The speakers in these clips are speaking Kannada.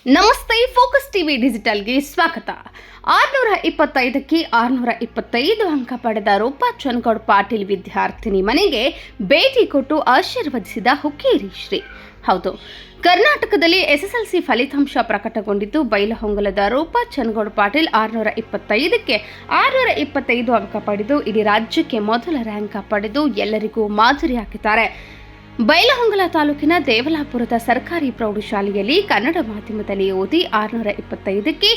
ನಮಸ್ತೆ, ಫೋಕಸ್ ಟಿವಿ ಡಿಜಿಟಲ್ಗೆ ಸ್ವಾಗತ. 625ಕ್ಕೆ 625 ಅಂಕ ಪಡೆದ ರೂಪಾ ಚನ್ಗೌಡ್ ಪಾಟೀಲ್ ವಿದ್ಯಾರ್ಥಿನಿ ಮನೆಗೆ ಭೇಟಿ ಕೊಟ್ಟು ಆಶೀರ್ವದಿಸಿದ ಹುಕ್ಕೇರಿ ಶ್ರೀ. ಹೌದು, ಕರ್ನಾಟಕದಲ್ಲಿ ಎಸ್ಎಸ್ಎಲ್ಸಿ ಫಲಿತಾಂಶ ಪ್ರಕಟಗೊಂಡಿದ್ದು ಬೈಲಹೊಂಗಲದ ರೂಪಾ ಚನ್ಗೌಡ್ ಪಾಟೀಲ್ 625ಕ್ಕೆ 625 ಅಂಕ ಪಡೆದು ಇಡೀ ರಾಜ್ಯಕ್ಕೆ ಮೊದಲ ರ್ಯಾಂಕ್ ಪಡೆದು ಎಲ್ಲರಿಗೂ ಮಾದರಿಯಾಗಿದ್ದಾರೆ. ಬೈಲಹೊಂಗಲ ತಾಲೂಕಿನ ದೇವಲಾಪುರದ ಸರ್ಕಾರಿ ಪ್ರೌಢಶಾಲೆಯಲ್ಲಿ ಕನ್ನಡ ಮಾಧ್ಯಮದಲ್ಲಿ ಓದಿ 625ಕ್ಕೆ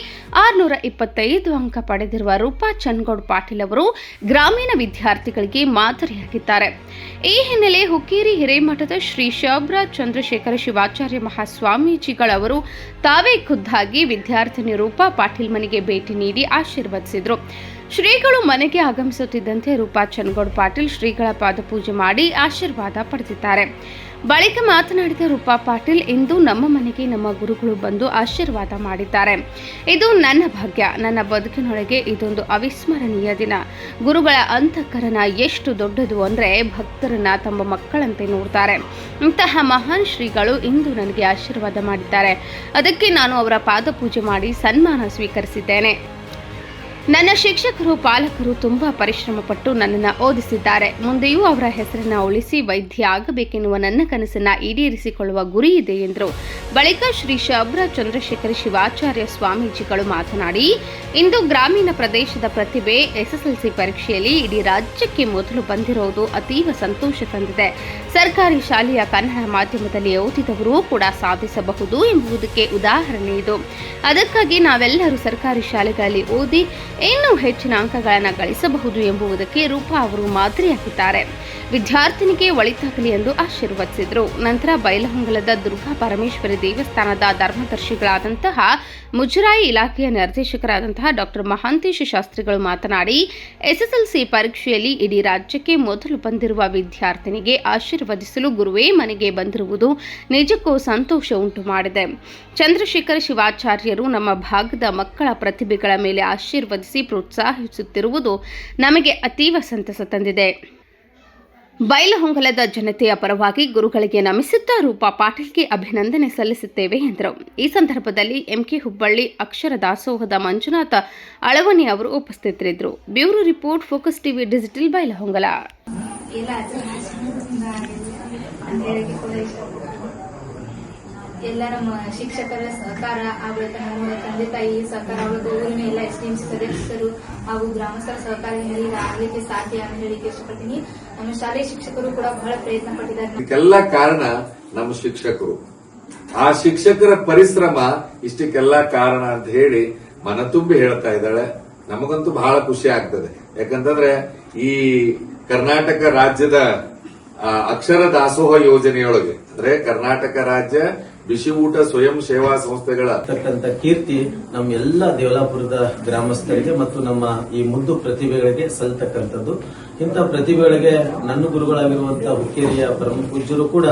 625 ಅಂಕ ಪಡೆದಿರುವ ರೂಪಾ ಚನ್ಗೌಡ್ ಪಾಟೀಲ್ ಅವರು ಗ್ರಾಮೀಣ ವಿದ್ಯಾರ್ಥಿಗಳಿಗೆ ಮಾದರಿಯಾಗಿದ್ದಾರೆ. ಈ ಹಿನ್ನೆಲೆ ಹುಕ್ಕೇರಿ ಹಿರೇಮಠದ ಶ್ರೀ ಶಬ್ರ ಚಂದ್ರಶೇಖರ ಶಿವಾಚಾರ್ಯ ಮಹಾಸ್ವಾಮೀಜಿಗಳವರು ತಾವೇ ಖುದ್ದಾಗಿ ವಿದ್ಯಾರ್ಥಿನಿ ರೂಪಾ ಪಾಟೀಲ್ ಮನೆಗೆ ಭೇಟಿ ನೀಡಿ ಆಶೀರ್ವದಿಸಿದರು. ಶ್ರೀಗಳು ಮನೆಗೆ ಆಗಮಿಸುತ್ತಿದ್ದಂತೆ ರೂಪಾ ಚನ್ಗೌಡ್ ಪಾಟೀಲ್ ಶ್ರೀಗಳ ಪಾದಪೂಜೆ ಮಾಡಿ ಆಶೀರ್ವಾದ ಪಡೆದಿದ್ದಾರೆ. ಬಳಿಕ ಮಾತನಾಡಿದ ರೂಪಾ ಪಾಟೀಲ್, ಇಂದು ನಮ್ಮ ಮನೆಗೆ ನಮ್ಮ ಗುರುಗಳು ಬಂದು ಆಶೀರ್ವಾದ ಮಾಡಿದ್ದಾರೆ. ಇದು ನನ್ನ ಭಾಗ್ಯ. ನನ್ನ ಬದುಕಿನೊಳಗೆ ಇದೊಂದು ಅವಿಸ್ಮರಣೀಯ ದಿನ. ಗುರುಗಳ ಅಂತಃಕರಣ ಎಷ್ಟು ದೊಡ್ಡದು ಅಂದರೆ ಭಕ್ತರನ್ನ ತಮ್ಮ ಮಕ್ಕಳಂತೆ ನೋಡ್ತಾರೆ. ಇಂತಹ ಮಹಾನ್ ಶ್ರೀಗಳು ಇಂದು ನನಗೆ ಆಶೀರ್ವಾದ ಮಾಡಿದ್ದಾರೆ. ಅದಕ್ಕೆ ನಾನು ಅವರ ಪಾದಪೂಜೆ ಮಾಡಿ ಸನ್ಮಾನ ಸ್ವೀಕರಿಸಿದ್ದೇನೆ. ನನ್ನ ಶಿಕ್ಷಕರು ಪಾಲಕರು ತುಂಬಾ ಪರಿಶ್ರಮ ಪಟ್ಟು ನನ್ನನ್ನು ಓದಿಸಿದ್ದಾರೆ. ಮುಂದೆಯೂ ಅವರ ಹೆಸರನ್ನ ಉಳಿಸಿ ವೈದ್ಯ ಆಗಬೇಕೆನ್ನುವ ನನ್ನ ಕನಸನ್ನ ಈಡೇರಿಸಿಕೊಳ್ಳುವ ಗುರಿ ಇದೆ ಎಂದರು. ಬಳಿಕ ಶ್ರೀ ಶಬ್ರ ಚಂದ್ರಶೇಖರ ಶಿವಾಚಾರ್ಯ ಸ್ವಾಮೀಜಿಗಳು ಮಾತನಾಡಿ, ಇಂದು ಗ್ರಾಮೀಣ ಪ್ರದೇಶದ ಪ್ರತಿಭೆ ಎಸ್ಎಸ್ಎಲ್ಸಿ ಪರೀಕ್ಷೆಯಲ್ಲಿ ಇಡೀ ರಾಜ್ಯಕ್ಕೆ ಮೊದಲು ಬಂದಿರುವುದು ಅತೀವ ಸಂತೋಷ ತಂದಿದೆ. ಸರ್ಕಾರಿ ಶಾಲೆಯ ಕನ್ನಡ ಮಾಧ್ಯಮದಲ್ಲಿ ಓದಿದವರು ಕೂಡ ಸಾಧಿಸಬಹುದು ಎಂಬುದಕ್ಕೆ ಉದಾಹರಣೆ ಇದು. ಅದಕ್ಕಾಗಿ ನಾವೆಲ್ಲರೂ ಸರ್ಕಾರಿ ಶಾಲೆಗಳಲ್ಲಿ ಓದಿ ಇನ್ನೂ ಹೆಚ್ಚಿನ ಅಂಕಗಳನ್ನು ಗಳಿಸಬಹುದು ಎಂಬುದಕ್ಕೆ ರೂಪಾ ಅವರು ಮಾದರಿಯಾಗಿದ್ದಾರೆ. ವಿದ್ಯಾರ್ಥಿನಿಗೆ ಒಳಿತಾಗಲಿ ಎಂದು ಆಶೀರ್ವದಿಸಿದರು. ನಂತರ ಬೈಲಹೊಂಗಲದ ದುರ್ಗಾ ಪರಮೇಶ್ವರಿ ದೇವಸ್ಥಾನದ ಧರ್ಮದರ್ಶಿಗಳಾದಂತಹ ಮುಜರಾಯಿ ಇಲಾಖೆಯ ನಿರ್ದೇಶಕರಾದಂತಹ ಡಾಕ್ಟರ್ ಮಹಾಂತೇಶ ಶಾಸ್ತ್ರಿಗಳು ಮಾತನಾಡಿ, ಎಸ್ಎಸ್ಎಲ್ಸಿ ಪರೀಕ್ಷೆಯಲ್ಲಿ ಇಡೀ ರಾಜ್ಯಕ್ಕೆ ಮೊದಲು ಬಂದಿರುವ ವಿದ್ಯಾರ್ಥಿನಿಗೆ ಆಶೀರ್ವದಿಸಲು ಗುರುವೇ ಮನೆಗೆ ಬಂದಿರುವುದು ನಿಜಕ್ಕೂ ಸಂತೋಷ ಉಂಟು ಮಾಡಿದೆ. ಚಂದ್ರಶೇಖರ ಶಿವಾಚಾರ್ಯರು ನಮ್ಮ ಭಾಗದ ಮಕ್ಕಳ ಪ್ರತಿಭೆಗಳ ಮೇಲೆ ಆಶೀರ್ವದಿಸಿ ಪ್ರೋತ್ಸಾಹಿಸುತ್ತಿರುವುದು ನಮಗೆ ಅತೀವ ಸಂತಸ ತಂದಿದೆ. ಬೈಲಹೊಂಗಲದ ಜನತೆಯ ಪರವಾಗಿ ಗುರುಗಳಿಗೆ ನಮಿಸುತ್ತಾ ರೂಪಾ ಪಾಟೀಲ್ಗೆ ಅಭಿನಂದನೆ ಸಲ್ಲಿಸುತ್ತೇವೆ ಎಂದರು. ಈ ಸಂದರ್ಭದಲ್ಲಿ ಎಂಕೆ ಹುಬ್ಬಳ್ಳಿ, ಅಕ್ಷರ ದಾಸೋಹದ ಮಂಜುನಾಥ ಅಳವನಿ ಅವರು ಉಪಸ್ಥಿತರಿದ್ದರು. Bureau report, focus TV digital, Bailhongal. ಎಲ್ಲರ ಶಿಕ್ಷಕರ ಸಹಕಾರ ಆಗುತ್ತೆ, ನಮ್ಮ ತಂದೆ ತಾಯಿ ಸಹಕಾರ ಆಗುತ್ತೆ, ಊರಿನ ಎಲ್ಲ ಎಸ್ಟಿಎಂಸಿ ಸದಸ್ಯರು ಹಾಗೂ ಗ್ರಾಮಸ್ಥರ ಸಹಕಾರ ಆಗಲಿಕ್ಕೆ ಸಾಧ್ಯ ಅಂತ ಹೇಳಿಕ್ಕೆ ಇಷ್ಟಪಡ್ತೀನಿ. ನಮ್ಮ ಶಾಲೆಯ ಶಿಕ್ಷಕರು ಕೂಡ ಬಹಳ ಪ್ರಯತ್ನ ಪಟ್ಟಿದ್ದಾರೆ. ಇದಕ್ಕೆಲ್ಲ ಕಾರಣ ನಮ್ಮ ಶಿಕ್ಷಕರು. ಆ ಶಿಕ್ಷಕರ ಪರಿಶ್ರಮ ಇಷ್ಟಕ್ಕೆಲ್ಲ ಕಾರಣ ಅಂತ ಹೇಳಿ ಮನ ತುಂಬಿ ಹೇಳ್ತಾ ಇದ್ದಾಳೆ. ನಮಗಂತೂ ಬಹಳ ಖುಷಿ ಆಗ್ತದೆ. ಯಾಕಂತಂದ್ರೆ ಈ ಕರ್ನಾಟಕ ರಾಜ್ಯದ ಅಕ್ಷರ ದಾಸೋಹ ಯೋಜನೆಯೊಳಗೆ ಅಂದ್ರೆ ಕರ್ನಾಟಕ ರಾಜ್ಯ ಬಿಸಿ ಊಟ ಸ್ವಯಂ ಸೇವಾ ಸಂಸ್ಥೆಗಳ ಕೀರ್ತಿ ನಮ್ಮ ಎಲ್ಲ ದೇವಲಾಪುರದ ಗ್ರಾಮಸ್ಥರಿಗೆ ಮತ್ತು ನಮ್ಮ ಈ ಮುದ್ದು ಪ್ರತಿಭೆಗಳಿಗೆ ಸಲ್ತಕ್ಕಂಥದ್ದು. ಇಂಥ ಪ್ರತಿಭೆಗಳಿಗೆ ನನ್ನ ಗುರುಗಳಾಗಿರುವಂತಹ ಹುಕ್ಕೇರಿಯ ಪರಮ ಪೂಜ್ಯರು ಕೂಡ